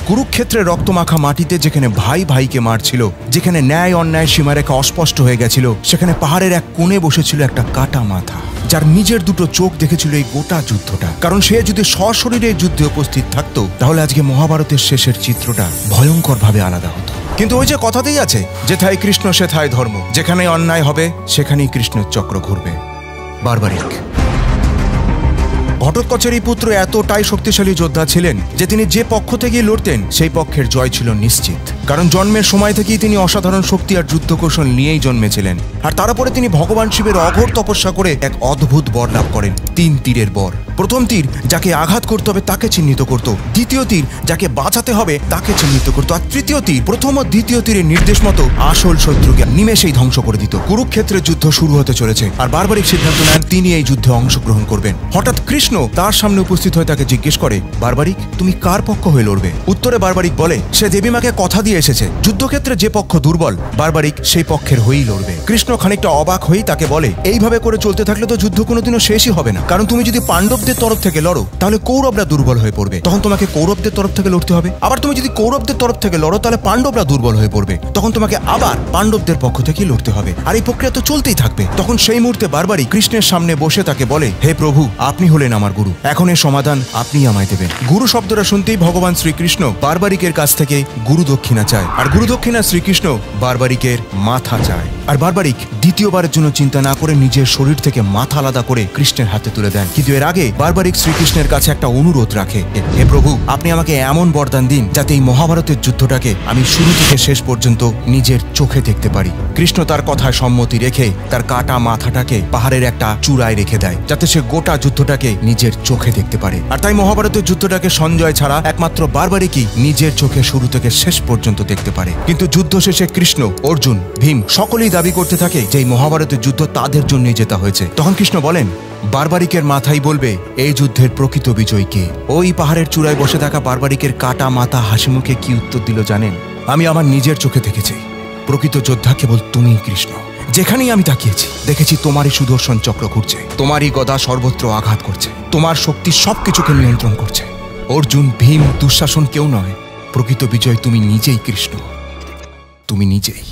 কুরুক্ষেত্রে রক্তমাখা মাটিতে যেখানে ভাই ভাইকে মারছিল, যেখানে ন্যায় অন্যায় সীমারেখা অস্পষ্ট হয়ে গেছিল, সেখানে পাহাড়ের এক কোণে বসেছিল একটা কাটা মাথা, যার নিজের দুটো চোখ দেখেছিল এই গোটা যুদ্ধটা। কারণ সে যদি সশরীরে যুদ্ধে উপস্থিত থাকতো, তাহলে আজকে মহাভারতের শেষের চিত্রটা ভয়ঙ্করভাবে আলাদা হতো। কিন্তু ওই যে কথাতেই আছে, যেথায় কৃষ্ণ সেথায় ধর্ম, যেখানে অন্যায় হবে সেখানেই কৃষ্ণের চক্র ঘুরবে। বারবারিক ঘটোৎকচের এই পুত্র এতটাই শক্তিশালী যোদ্ধা ছিলেন যে তিনি যে পক্ষ থেকে লড়তেন সেই পক্ষের জয় ছিল নিশ্চিত। কারণ জন্মের সময় থেকেই তিনি অসাধারণ শক্তি আর যুদ্ধ কৌশল নিয়েই জন্মেছিলেন। আর তারপরে তিনি ভগবান শিবের অঘোর তপস্যা করে এক অদ্ভুত বর লাভ করেন, 3 তীরের বর। প্রথম তীর যাকে আঘাত করতে হবে তাকে চিহ্নিত করত, দ্বিতীয় তীর যাকে বাঁচাতে হবে তাকে চিহ্নিত করত, আর তৃতীয় তীর প্রথম ও দ্বিতীয় তীরের নির্দেশ মতো আসল শত্রুকে নিমেষেই ধ্বংস করে দিত। কুরুক্ষেত্রের যুদ্ধ শুরু হতে চলেছে, আর বারবারিক সিদ্ধান্ত নেন তিনি এই যুদ্ধে অংশগ্রহণ করবেন। হঠাৎ কৃষ্ণ তার সামনে উপস্থিত হয়ে তাকে জিজ্ঞেস করে, বারবারিক তুমি কার পক্ষ হয়ে লড়বে? উত্তরে বারবারিক বলে সে দেবীমাকে কথা দিয়ে এসেছে, যুদ্ধক্ষেত্রে যে পক্ষ দুর্বল বারবারিক সেই পক্ষের হয়েই লড়বে। কৃষ্ণ খানিকটা অবাক হয়েই তাকে বলে, এইভাবে করে চলতে থাকলে তো যুদ্ধ কোনোদিনও শেষই হবে না। কারণ তুমি যদি পাণ্ডবদের তরফ থেকে লড়ো তাহলে কৌরবরা দুর্বল হয়ে পড়বে, তখন তোমাকে কৌরবদের তরফ থেকে লড়তে হবে। আবার তুমি যদি কৌরবদের তরফ থেকে লড়ো তাহলে পাণ্ডবরা দুর্বল হয়ে পড়বে, তখন তোমাকে আবার পাণ্ডবদের পক্ষ থেকে লড়তে হবে। আর এই প্রক্রিয়া তো চলতেই থাকবে। তখন সেই মুহূর্তে বারবারিক কৃষ্ণের সামনে বসে তাকে বলে, হে প্রভু, আপনি হলেন আমার গুরু, এখন এর সমাধান আপনি আমায় দেবেন। গুরু শব্দটা শুনতেই ভগবান শ্রীকৃষ্ণ বারবারিকের কাছ থেকে গুরু দক্ষিণা চায়, আর গুরু দক্ষিণা শ্রীকৃষ্ণ বারবারিকের মাথা চায়। আর বারবারিক দ্বিতীয়বারের জন্য চিন্তা না করে নিজের শরীর থেকে মাথা আলাদা করে কৃষ্ণের হাতে তুলে দেন। কিন্তু এর আগে বারবারিক শ্রীকৃষ্ণের কাছে একটা অনুরোধ রাখে, হে প্রভু, আপনি আমাকে এমন বরদান দিন যাতে এই মহাভারতের যুদ্ধটাকে আমি শুরু থেকে শেষ পর্যন্ত নিজের চোখে দেখতে পারি। কৃষ্ণ তার কথায় সম্মতি রেখে তার কাটা মাথাটাকে পাহাড়ের একটা চূড়ায় রেখে দেয়, যাতে সে গোটা যুদ্ধটাকে নিজের চোখে দেখতে পারে। আর তাই মহাভারতের যুদ্ধটাকে সঞ্জয় ছাড়া একমাত্র বারবারিকই নিজের চোখে শুরু থেকে শেষ পর্যন্ত দেখতে পারে। কিন্তু যুদ্ধ শেষে কৃষ্ণ, অর্জুন, ভীম সকলেই দাবি করতে থাকে যে এই মহাভারতের যুদ্ধ তাদের জন্যই জেতা হয়েছে। তখন কৃষ্ণ বলেন, বারবারিকের মাথাই বলবে এই যুদ্ধের প্রকৃত বিজয়ী কে। ওই পাহাড়ের চূড়ায় বসে থাকা বারবারিকের কাটা মাথা হাসি মুখে কি উত্তর দিল জানেন? আমি আমার নিজের চোখে দেখেছি, প্রকৃত যোদ্ধা কেবল তুমিই কৃষ্ণ। যেখানেই আমি তাকিয়েছি দেখেছি তোমারই সুদর্শন চক্র ঘুরছে, তোমারই গদা সর্বত্র আঘাত করছে, তোমার শক্তি সবকিছুকে নিয়ন্ত্রণ করছে। অর্জুন, ভীম, দুঃশাসন কেউ নয়, প্রকৃত বিজয় তুমি নিজেই কৃষ্ণ, তুমি নিজেই।